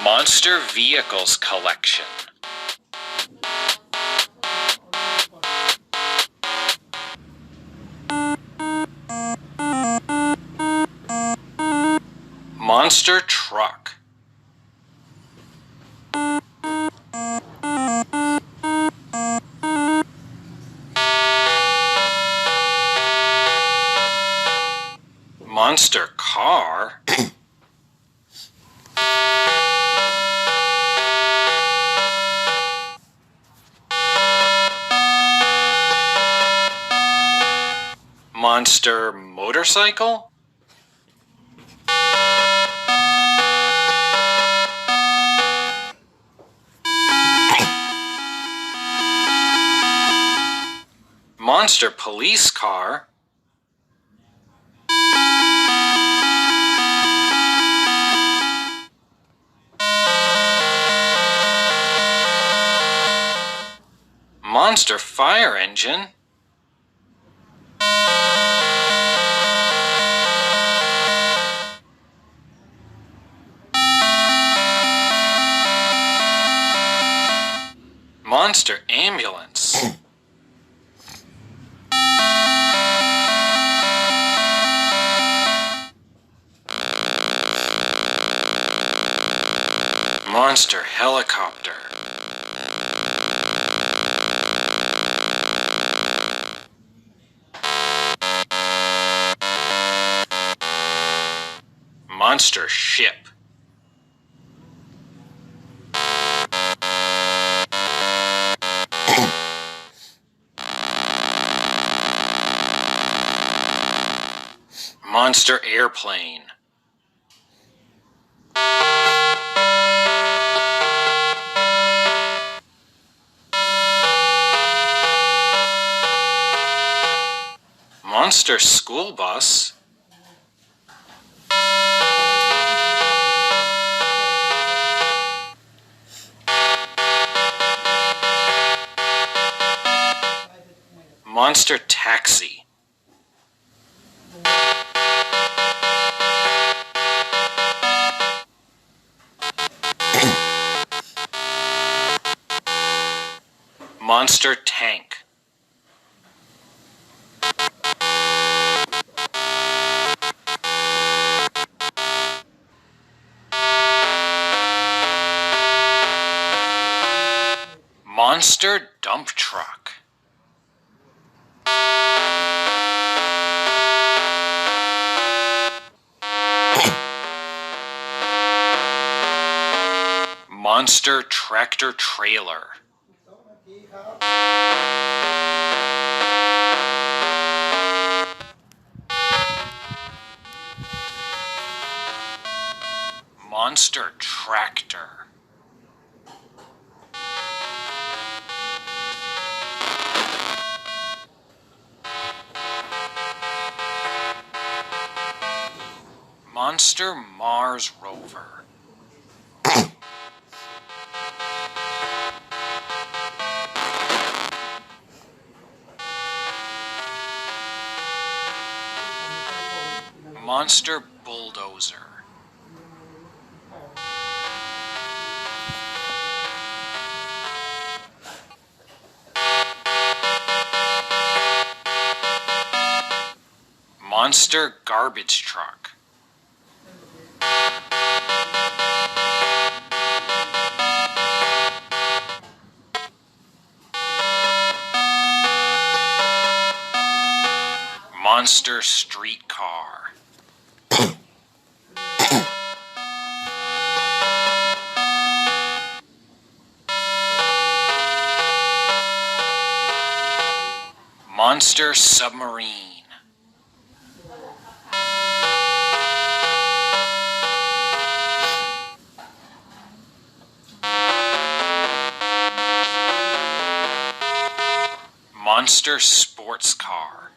Monster Vehicles Collection. Monster Truck. Monster Car. Monster Motorcycle. Monster Police Car. Monster Fire Engine. Monster Ambulance. Monster Helicopter. Monster Ship. Monster Airplane. Monster School Bus. Monster Taxi. Monster Tank. Monster Dump Truck. Monster Tractor Trailer. Monster Tractor. Monster Mars Rover. Monster Bulldozer. Monster Garbage Truck. Monster Streetcar. Monster Submarine. Monster Sports Car.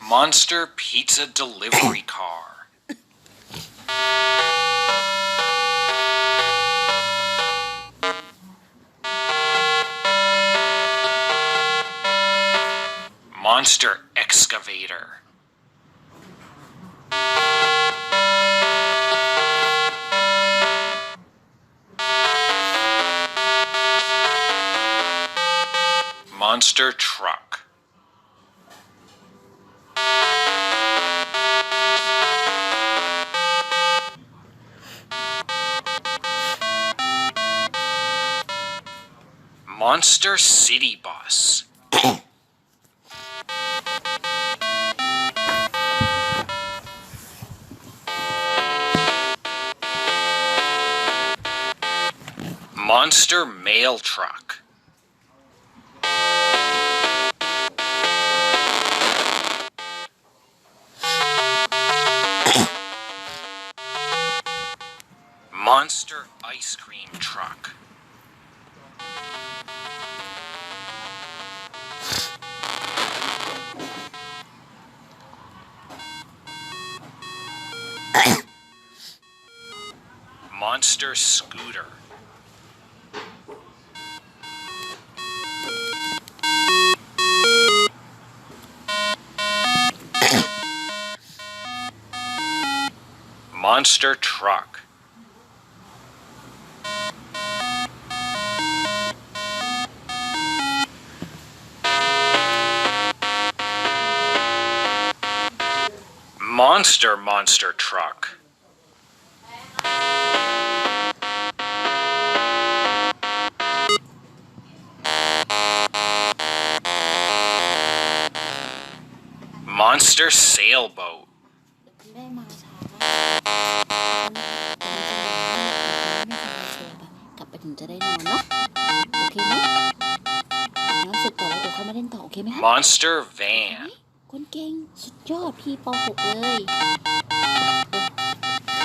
Monster Pizza Delivery Car. Monster excavator. Monster truck. Monster city bus. Monster mail truck. Monster ice cream truck. Monster scooter. Monster truck. Monster truck. Monster sailboat. ได้มาช้ากลับไปถึงจะได้นอนเนาะโอเคไหมอาบน้ำเสร็จก่อนแล้วเดี๋ยวค่อยมาเล่นต่อโอเคไหมคะ Monster van. คนเก่งสุดยอดพี่ป .6 เลย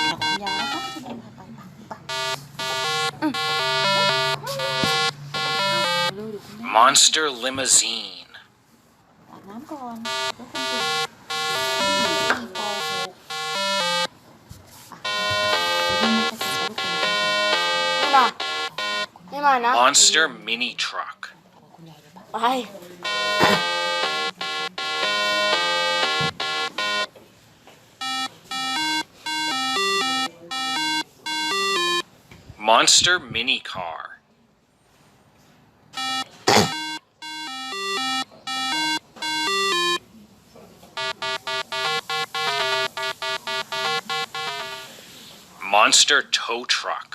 ขอบคุณยายนะคะคุณยายพาไปเร็วๆเดี๋ยวคุณแม่ Monster limousine. อาบน้ำก่อนแล้วคุณเก่งพี่ป .6 ไม่มานะ Monster mini truck. คุณยายเลยปะ ไป Monster mini car. Monster tow truck.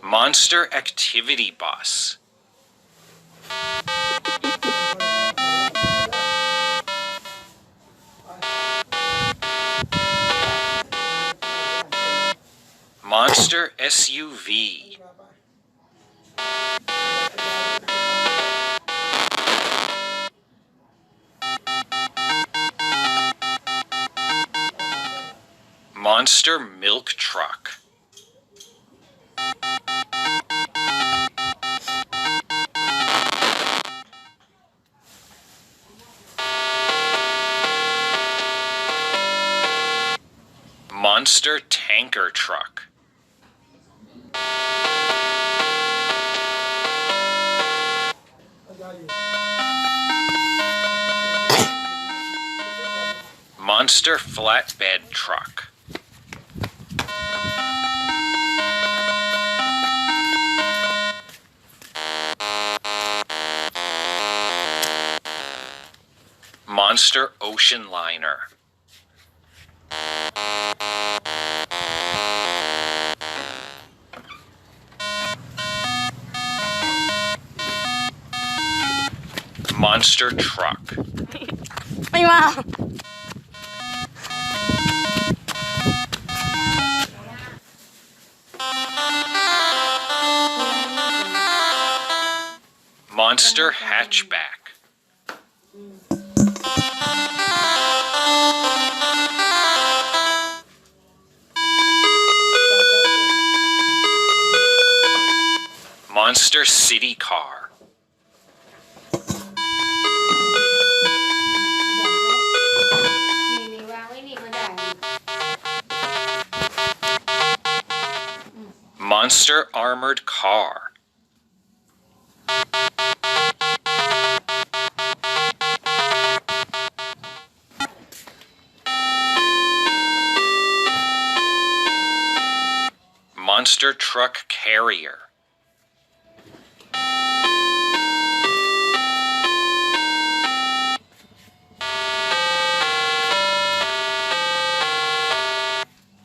Monster activity bus. Monster SUV. Monster milk truck. Monster tanker truck. Monster flatbed truck. Monster ocean liner. Monster truck. ไม่มา Monster hatchback. Monster city car. Monster armored car. Monster truck carrier.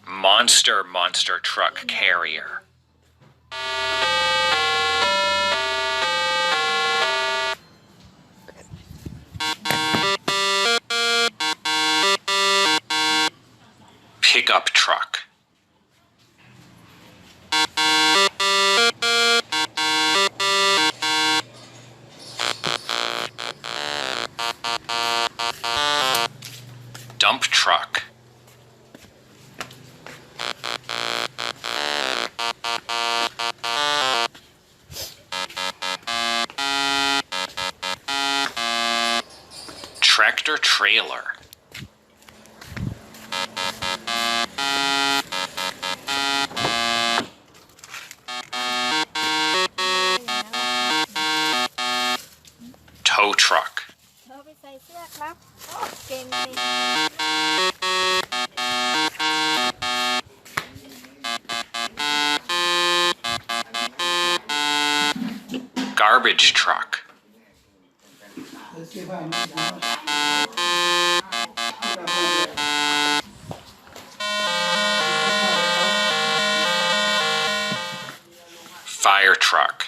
Monster truck carrier. Pickup truck. Dump truck. Tractor trailer. Tow truck. เธอไปใส่เสื้อครับโอ้เก่งจริง Garbage truck. Fire truck.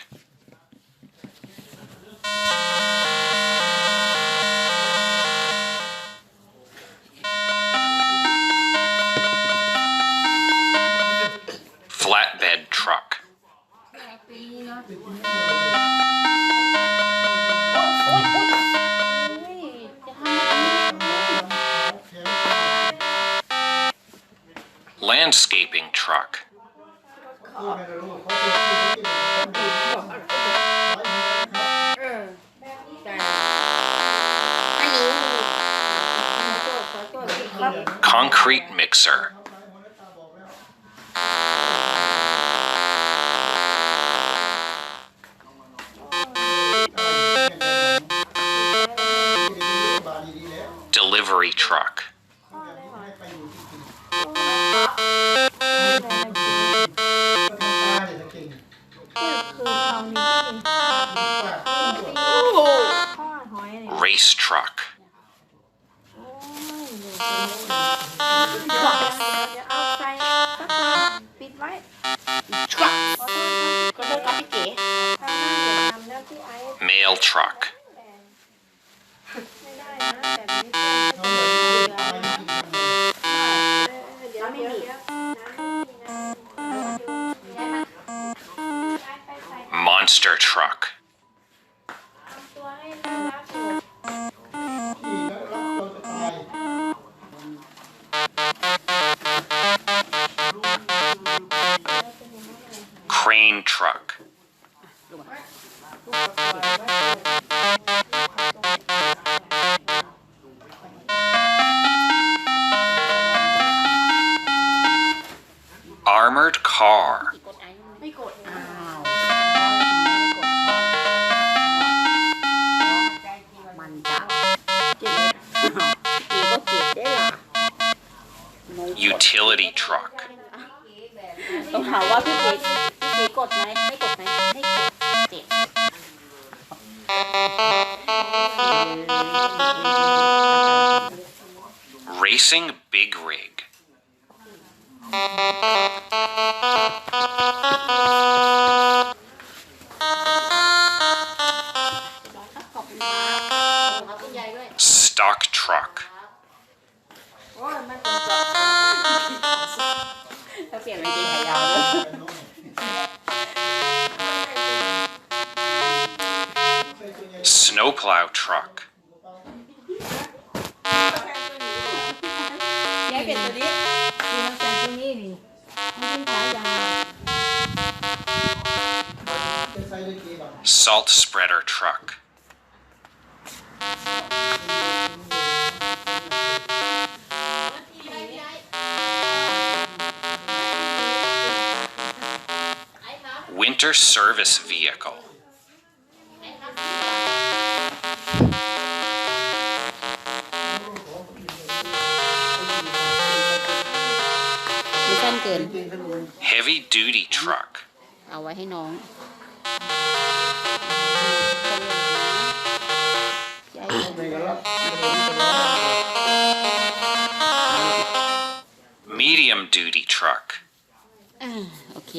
Flatbed truck. จะทำอะไร Landscaping truck. ครับ Concrete mixer. Delivery truck. คือเอานี่โอ้โหทอดหอยเนี่ย Race truck. โอ้ยเดี๋ยวเอาใส่สักคนปิดไว้ขอโทษครับพี่เก๋ถ้าหน้าเดี๋ยวทำแล้วพี่ไอซ์ Mail truck. ไม่ได้นะแบบนี้เพื่อนเดี๋ยวน้ำ Monster truck. ตัวให้น่ารักอยู่ Crane truck. Armored car. ไม่กดอ้าว มันจะเก็บเก๋ก็เก็บได้ล่ะ Utility truck. ต้องถามว่าพี่เก๋กดไหมไม่กดไหมไม่กดเจ็บ Racing big rig. ขอบคุณครับขอบคุณยายด้วย Stock truck. โอ้ยมันจะ ถ้าเปลี่ยนเป็นเกงขายาวด้วย Snowplow truck. ยายเปลี่ยนตัวนี้ มีน้ำแข็งตรงนี้นี่มันเป็นขายาว Salt spreader truck. Winter service vehicle.ไม่สั้นเกิน Heavy duty truck. เอาไว้ให้น้องใหญ่ Medium duty truck. โอเค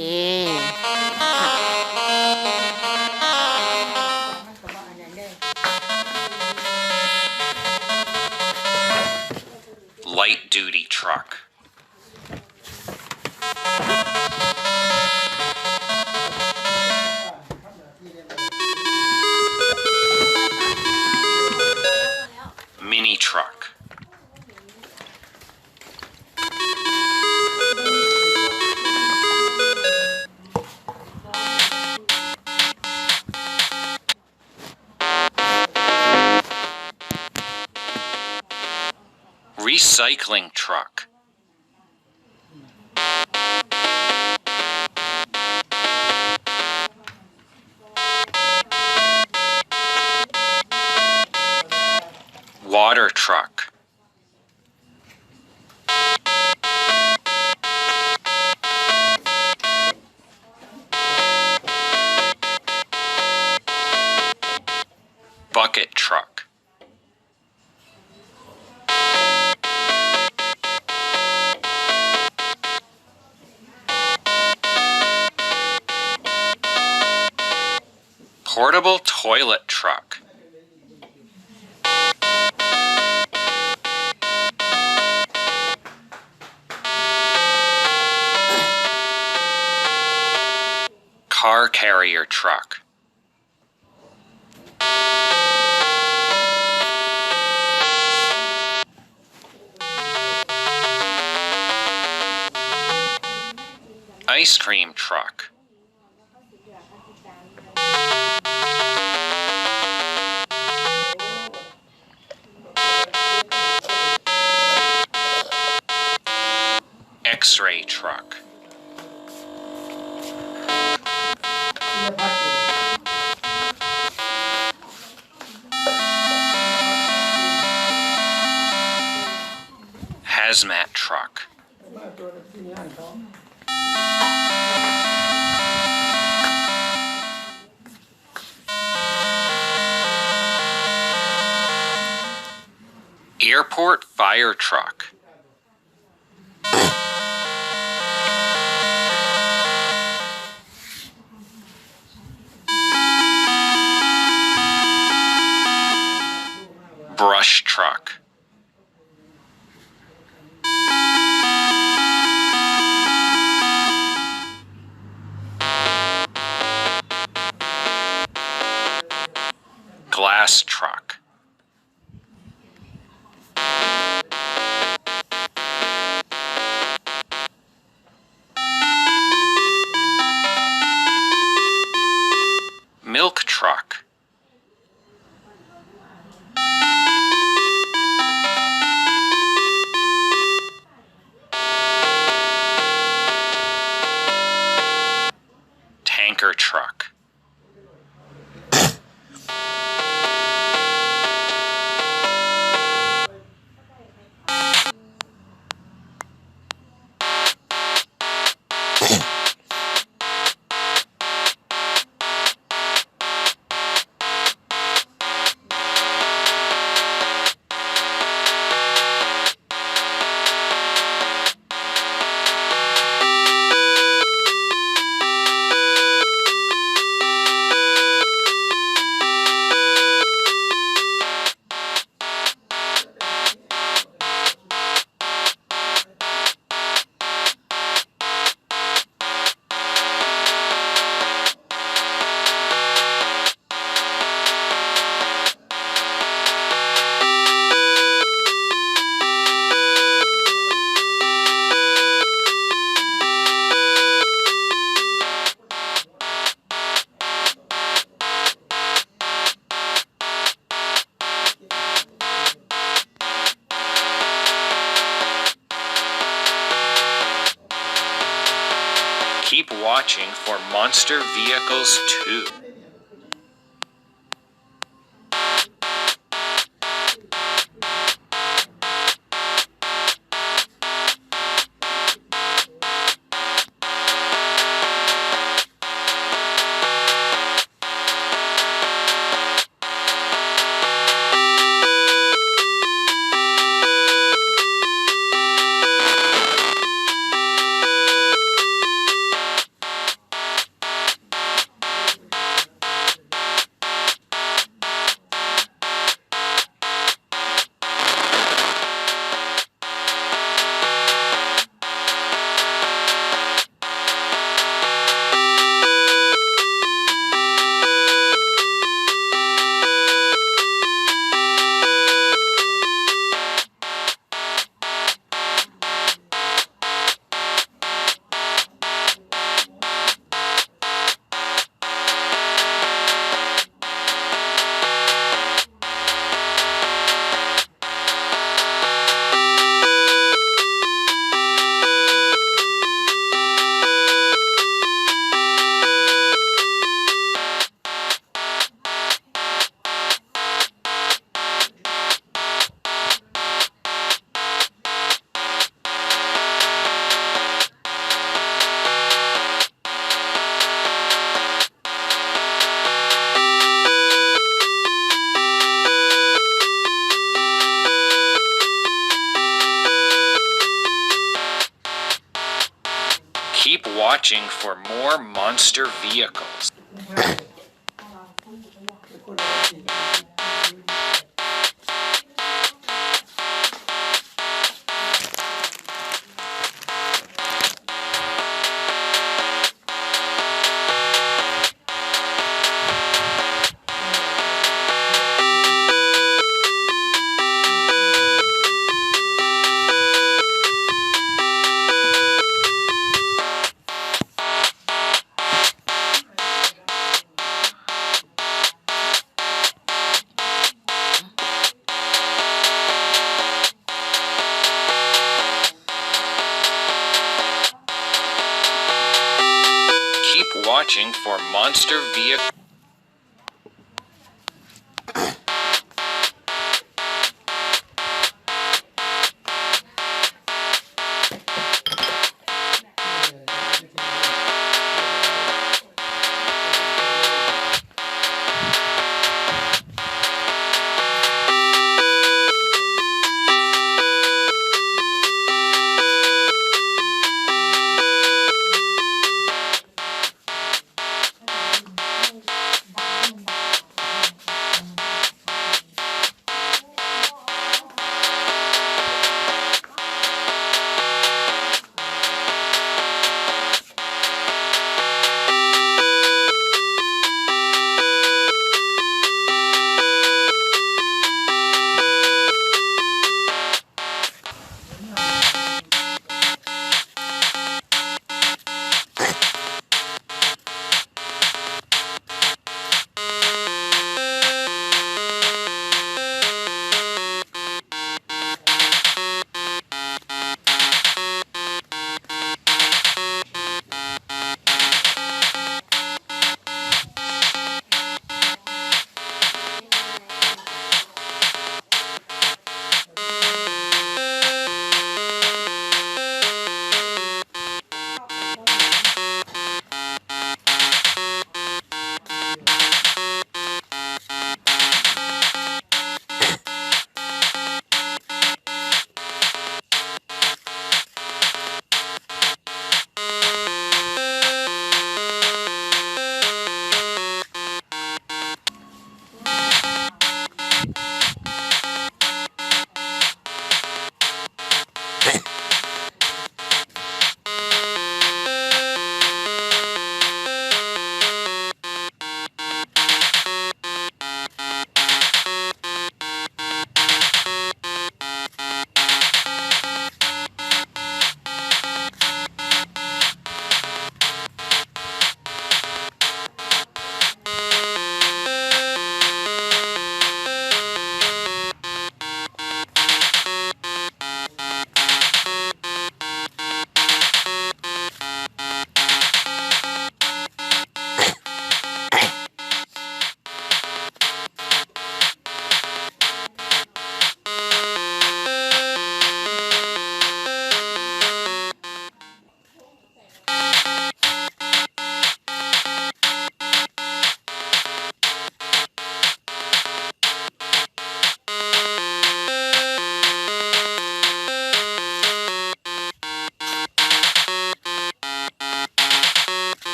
Light duty truck. Mini truck. Recycling truck. Water truck. Bucket truck. Portable toilet truck. Car carrier truck. Ice cream truck. X-ray truck. Hazmat truck. Airport fire truck. Brush truck. Glass truck. Milk truck. Tanker truck. Keep watching for monster vehicles 2. Keep watching for more monster vehicles. Keep watching for monster vehicles.